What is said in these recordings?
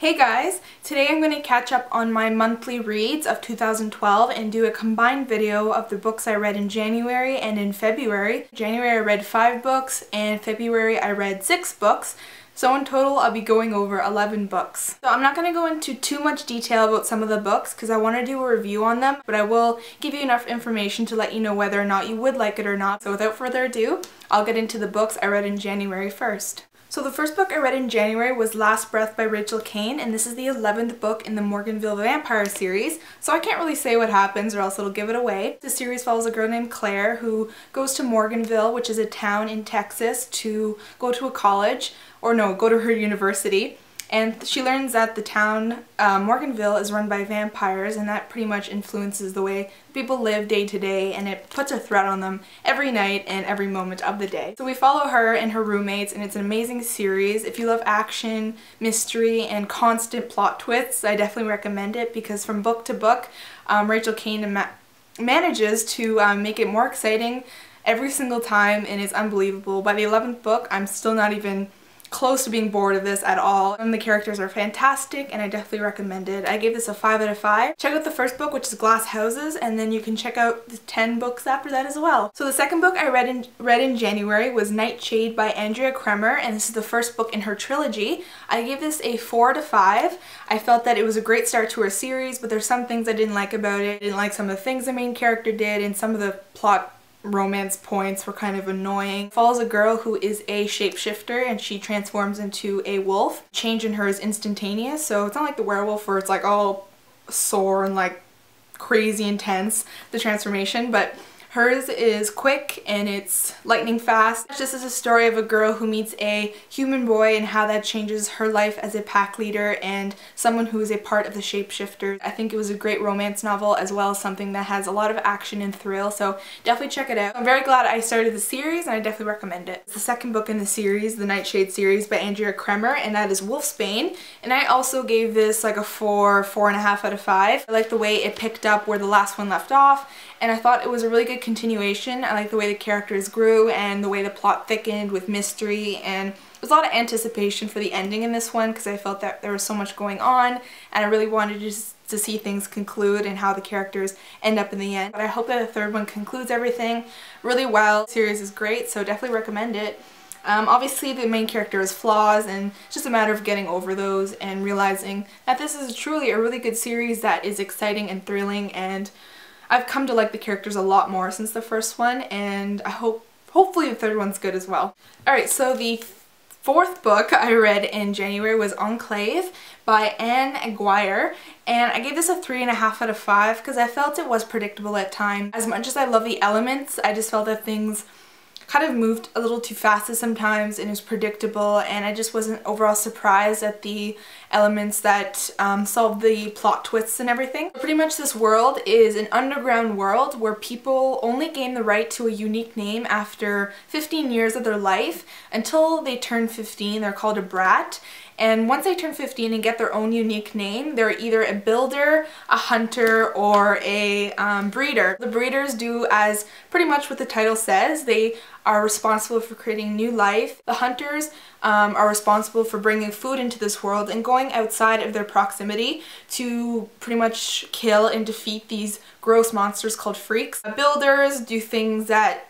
Hey guys! Today I'm going to catch up on my monthly reads of 2012 and do a combined video of the books I read in January and in February. January I read 5 books and February I read 6 books. So in total I'll be going over 11 books. So I'm not going to go into too much detail about some of the books because I want to do a review on them, but I will give you enough information to let you know whether or not you would like it or not. So without further ado, I'll get into the books I read in January first. So the first book I read in January was Last Breath by Rachel Caine, and this is the 11th book in the Morganville Vampire series, so I can't really say what happens or else it'll give it away. The series follows a girl named Claire who goes to Morganville, which is a town in Texas, to go to a college, or no, go to her university. And she learns that the town, Morganville, is run by vampires, and that pretty much influences the way people live day to day, and it puts a threat on them every night and every moment of the day. So we follow her and her roommates, and it's an amazing series. If you love action, mystery, and constant plot twists, I definitely recommend it because from book to book, Rachel Caine manages to make it more exciting every single time, and it's unbelievable. By the 11th book, I'm still not even close to being bored of this at all. And the characters are fantastic and I definitely recommend it. I gave this a 5 out of 5. Check out the first book, which is Glass Houses, and then you can check out the 10 books after that as well. So the second book I read in January was Nightshade by Andrea Cremer, and this is the first book in her trilogy. I gave this a 4 out of 5. I felt that it was a great start to her series, but there's some things I didn't like about it. I didn't like some of the things the main character did, and some of the plot romance points were kind of annoying. It follows a girl who is a shapeshifter and she transforms into a wolf. Change in her is instantaneous, so it's not like the werewolf where it's like all sore and like crazy intense, the transformation, but hers is quick and it's lightning fast. This is a story of a girl who meets a human boy and how that changes her life as a pack leader and someone who is a part of the shapeshifters. I think it was a great romance novel as well as something that has a lot of action and thrill, so definitely check it out. I'm very glad I started the series and I definitely recommend it. It's the second book in the series, the Nightshade series by Andrea Cremer, and that is Wolfsbane, and I also gave this like a 4.5 out of 5. I like the way it picked up where the last one left off, and I thought it was a really good continuation. I like the way the characters grew and the way the plot thickened with mystery, and there's a lot of anticipation for the ending in this one because I felt that there was so much going on and I really wanted to see things conclude and how the characters end up in the end. But I hope that the third one concludes everything really well. The series is great, so definitely recommend it. Obviously the main character has flaws and it's just a matter of getting over those and realizing that this is truly a really good series that is exciting and thrilling, and I've come to like the characters a lot more since the first one, and I hopefully the third one's good as well. Alright, so the fourth book I read in January was Enclave by Ann Aguirre, and I gave this a 3.5 out of 5 because I felt it was predictable at times. As much as I love the elements, I just felt that things kind of moved a little too fast sometimes and it was predictable, and I just wasn't overall surprised at the elements that solved the plot twists and everything. Pretty much this world is an underground world where people only gain the right to a unique name after 15 years of their life. Until they turn 15, they're called a brat. And once they turn 15 and get their own unique name, they're either a builder, a hunter, or a breeder. The breeders do as pretty much what the title says. They are responsible for creating new life. The hunters are responsible for bringing food into this world and going outside of their proximity to pretty much kill and defeat these gross monsters called freaks. The builders do things that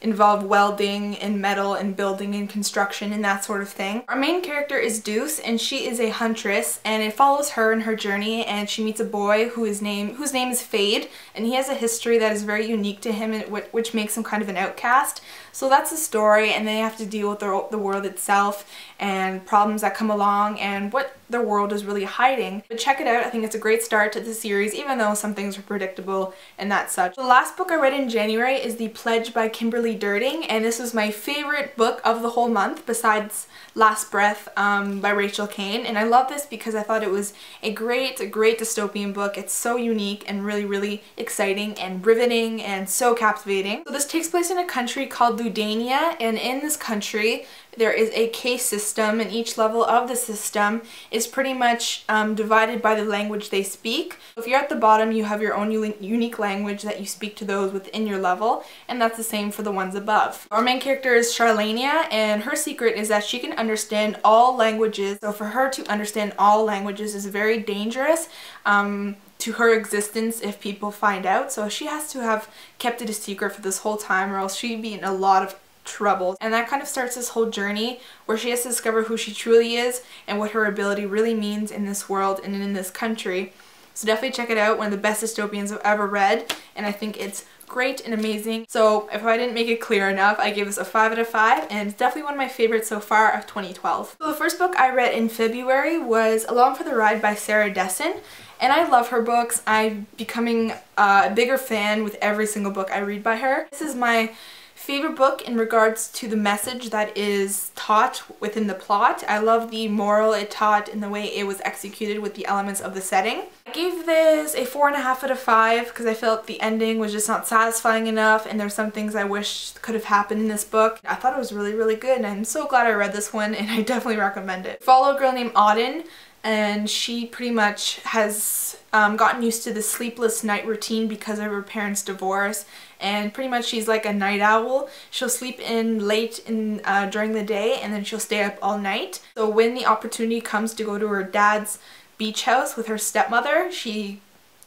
involve welding and metal and building and construction and that sort of thing. Our main character is Deuce, and she is a huntress, and it follows her in her journey, and she meets a boy whose name is F.A.B, and he has a history that is very unique to him, which makes him kind of an outcast. So that's the story, and they have to deal with the world itself and problems that come along and what the world is really hiding. But check it out, I think it's a great start to the series, even though some things are predictable and that such. The last book I read in January is The Pledge by Kimberly Derting, and this was my favorite book of the whole month besides Last Breath by Rachel Caine, and I love this because I thought it was a great dystopian book. It's so unique and really exciting and riveting and so captivating. So this takes place in a country called Ludania, and in this country there is a case system, and each level of the system is pretty much divided by the language they speak. If you're at the bottom, you have your own unique language that you speak to those within your level, and that's the same for the ones above. Our main character is Charlania, and her secret is that she can understand all languages. So for her to understand all languages is very dangerous to her existence if people find out. So she has to have kept it a secret for this whole time, or else she'd be in a lot of trouble. And that kind of starts this whole journey where she has to discover who she truly is and what her ability really means in this world and in this country. So definitely check it out. One of the best dystopians I've ever read, and I think it's great and amazing. So if I didn't make it clear enough, I gave this a 5 out of 5, and it's definitely one of my favorites so far of 2012. So the first book I read in February was Along for the Ride by Sarah Dessen, and I love her books. I'm becoming a bigger fan with every single book I read by her. This is my favorite book in regards to the message that is taught within the plot. I love the moral it taught and the way it was executed with the elements of the setting. I gave this a 4.5 out of 5 because I felt the ending was just not satisfying enough, and there's some things I wish could have happened in this book. I thought it was really good, and I'm so glad I read this one, and I definitely recommend it. Follow a girl named Auden, and she pretty much has gotten used to the sleepless night routine because of her parents' divorce, and pretty much she's like a night owl. She'll sleep in late during the day, and then she'll stay up all night. So when the opportunity comes to go to her dad's beach house with her stepmother, she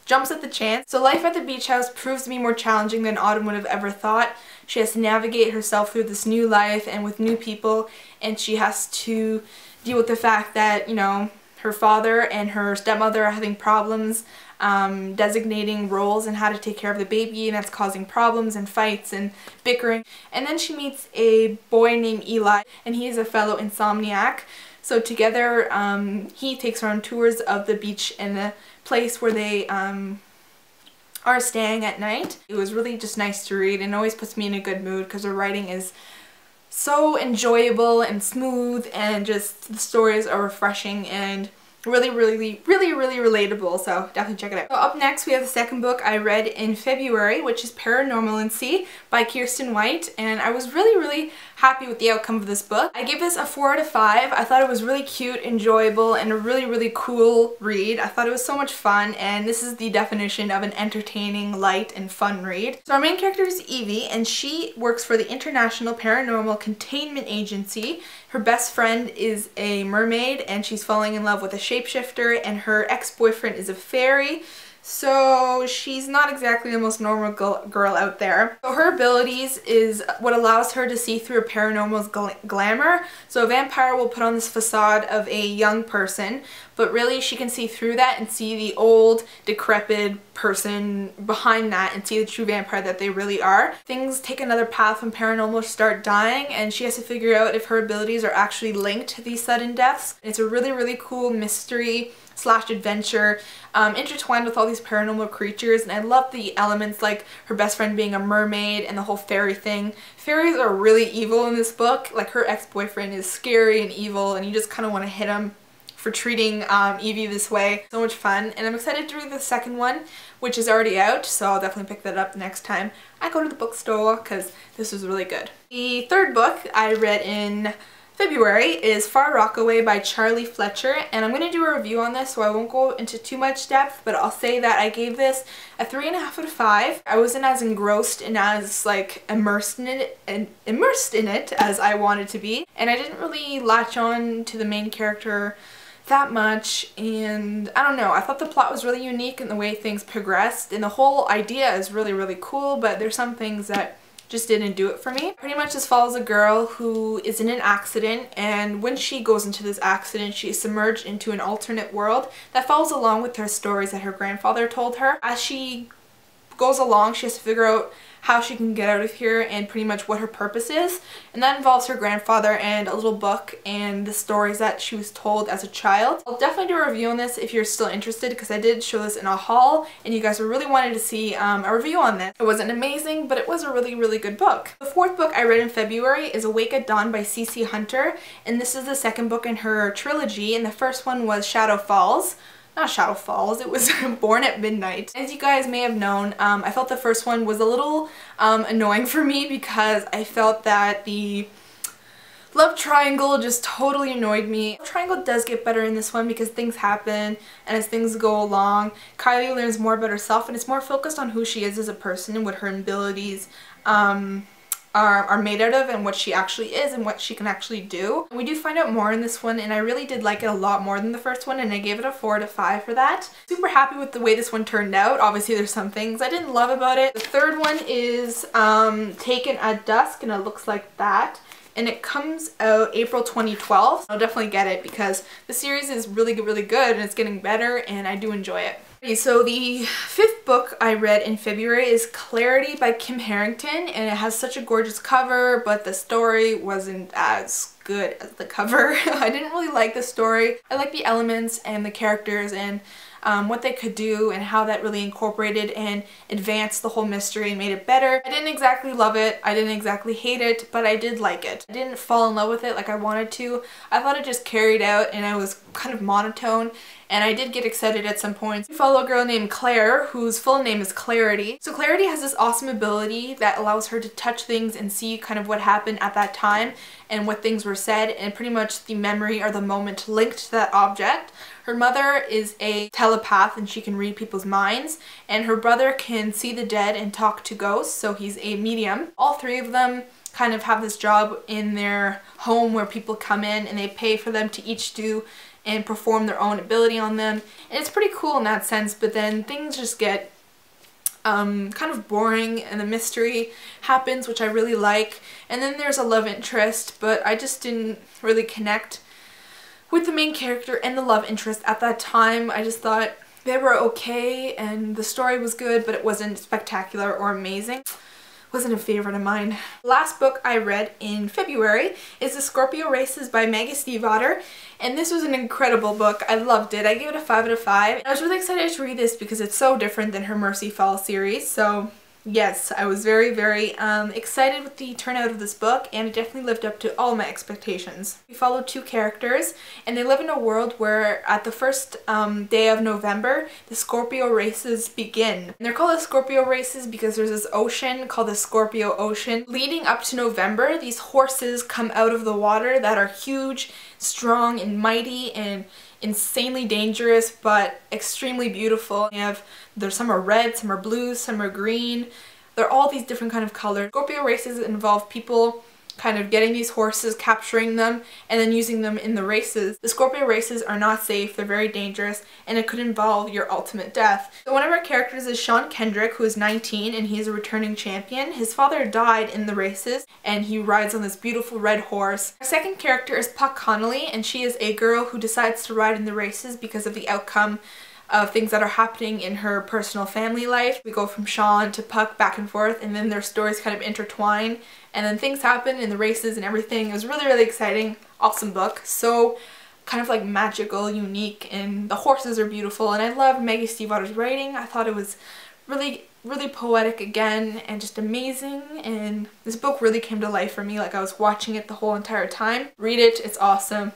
jumps at the chance. So life at the beach house proves to be more challenging than Autumn would have ever thought. She has to navigate herself through this new life and with new people, and she has to deal with the fact that, you know, her father and her stepmother are having problems designating roles and how to take care of the baby, and that's causing problems and fights and bickering. And then she meets a boy named Eli, and he's a fellow insomniac. So together he takes her on tours of the beach and the place where they are staying at night. It was really just nice to read, and always puts me in a good mood because her writing is so enjoyable and smooth, and just the stories are refreshing and really relatable, so definitely check it out. So up next we have the second book I read in February, which is Paranormalcy by Kiersten White, and I was really happy with the outcome of this book. I gave this a 4 out of 5. I thought it was really cute, enjoyable, and a really cool read. I thought it was so much fun, and this is the definition of an entertaining, light, and fun read. So our main character is Evie, and she works for the International Paranormal Containment Agency. Her best friend is a mermaid, and she's falling in love with a shapeshifter, and her ex-boyfriend is a fairy. So she's not exactly the most normal girl out there. So her abilities is what allows her to see through a paranormal's glamour. So a vampire will put on this facade of a young person, but really she can see through that and see the old, decrepit person behind that and see the true vampire that they really are. Things take another path when paranormals start dying, and she has to figure out if her abilities are actually linked to these sudden deaths. It's a really cool mystery / adventure intertwined with all these paranormal creatures, and I love the elements like her best friend being a mermaid and the whole fairy thing. Fairies are really evil in this book. Like, her ex-boyfriend is scary and evil, and you just kind of want to hit him for treating Evie this way. So much fun, and I'm excited to read the second one, which is already out, so I'll definitely pick that up next time I go to the bookstore because this was really good. The third book I read in February is Far Rockaway by Charlie Fletcher, and I'm going to do a review on this, so I won't go into too much depth, but I'll say that I gave this a 3.5 out of 5. I wasn't as engrossed and as like immersed in it as I wanted to be, and I didn't really latch on to the main character that much, and I don't know, I thought the plot was really unique in the way things progressed, and the whole idea is really cool, but there's some things that just didn't do it for me. Pretty much this follows a girl who is in an accident, and when she goes into this accident, she is submerged into an alternate world that follows along with her stories that her grandfather told her. As she goes along, she has to figure out how she can get out of here and pretty much what her purpose is, and that involves her grandfather and a little book and the stories that she was told as a child. I'll definitely do a review on this if you're still interested, because I did show this in a haul and you guys really wanted to see a review on this. It wasn't amazing, but it was a really good book. The fourth book I read in February is Awake at Dawn by C.C. Hunter, and this is the second book in her trilogy, and the first one was Shadow Falls. not Shadow Falls, it was Born at Midnight. As you guys may have known, I felt the first one was a little annoying for me because I felt that the love triangle just totally annoyed me. Love triangle does get better in this one because things happen, and as things go along, Kylie learns more about herself, and it's more focused on who she is as a person and what her abilities are made out of, and what she actually is and what she can actually do. We do find out more in this one, and I really did like it a lot more than the first one, and I gave it a 4 out of 5 for that. Super happy with the way this one turned out. Obviously there's some things I didn't love about it. The third one is Taken at Dusk, and it looks like that. And it comes out April 2012. I'll definitely get it because the series is really good and it's getting better, and I do enjoy it. Okay, so the 5th book I read in February is Clarity by Kim Harrington, and it has such a gorgeous cover, but the story wasn't as good as the cover. I didn't really like the story. I like the elements and the characters and what they could do and how that really incorporated and advanced the whole mystery and made it better. I didn't exactly love it, I didn't exactly hate it, but I did like it. I didn't fall in love with it like I wanted to. I thought it just carried out and I was kind of monotone, and I did get excited at some points. We follow a girl named Claire whose full name is Clarity. So Clarity has this awesome ability that allows her to touch things and see kind of what happened at that time and what things were said, and pretty much the memory or the moment linked to that object. Her mother is a telepath and she can read people's minds, and her brother can see the dead and talk to ghosts, so he's a medium. All three of them kind of have this job in their home where people come in and they pay for them to each do and perform their own ability on them. And it's pretty cool in that sense, but then things just get kind of boring and the mystery happens, which I really like. And then there's a love interest, but I just didn't really connect with the main character and the love interest at that time. I just thought they were okay and the story was good, but it wasn't spectacular or amazing. Wasn't a favorite of mine. The last book I read in February is The Scorpio Races by Maggie Stiefvater, and this was an incredible book. I loved it. I gave it a 5 out of 5. I was really excited to read this because it's so different than her Mercy Fall series, so yes, I was very excited with the turnout of this book, and it definitely lived up to all my expectations. We follow 2 characters, and they live in a world where at the first day of November, the Scorpio races begin. And they're called the Scorpio races because there's this ocean called the Scorpio Ocean. Leading up to November, these horses come out of the water that are huge, strong, and mighty, and insanely dangerous, but extremely beautiful. Some are red, some are blue, some are green. They're all these different kind of colors. Scorpio races involve people kind of getting these horses, capturing them, and then using them in the races. The Scorpio races are not safe, they're very dangerous, and it could involve your ultimate death. So one of our characters is Sean Kendrick, who is 19, and he's a returning champion. His father died in the races, and he rides on this beautiful red horse. Our second character is Puck Connolly, and she is a girl who decides to ride in the races because of the outcome of things that are happening in her personal family life. We go from Sean to Puck back and forth, and then their stories kind of intertwine, and then things happen in the races and everything. It was really exciting, awesome book. So kind of like magical, unique, and the horses are beautiful, and I loved Maggie Stiefvater's writing. I thought it was really poetic again and just amazing, and this book really came to life for me. Like I was watching it the whole entire time. Read it, it's awesome.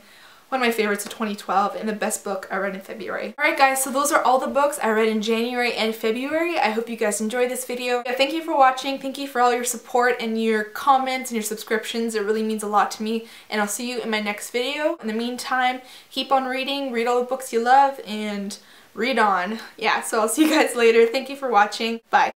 One of my favorites of 2012 and the best book I read in February. Alright guys, so those are all the books I read in January and February. I hope you guys enjoyed this video. Thank you for watching. Thank you for all your support and your comments and your subscriptions. It really means a lot to me, and I'll see you in my next video. In the meantime, keep on reading, read all the books you love, and read on. Yeah, so I'll see you guys later. Thank you for watching. Bye.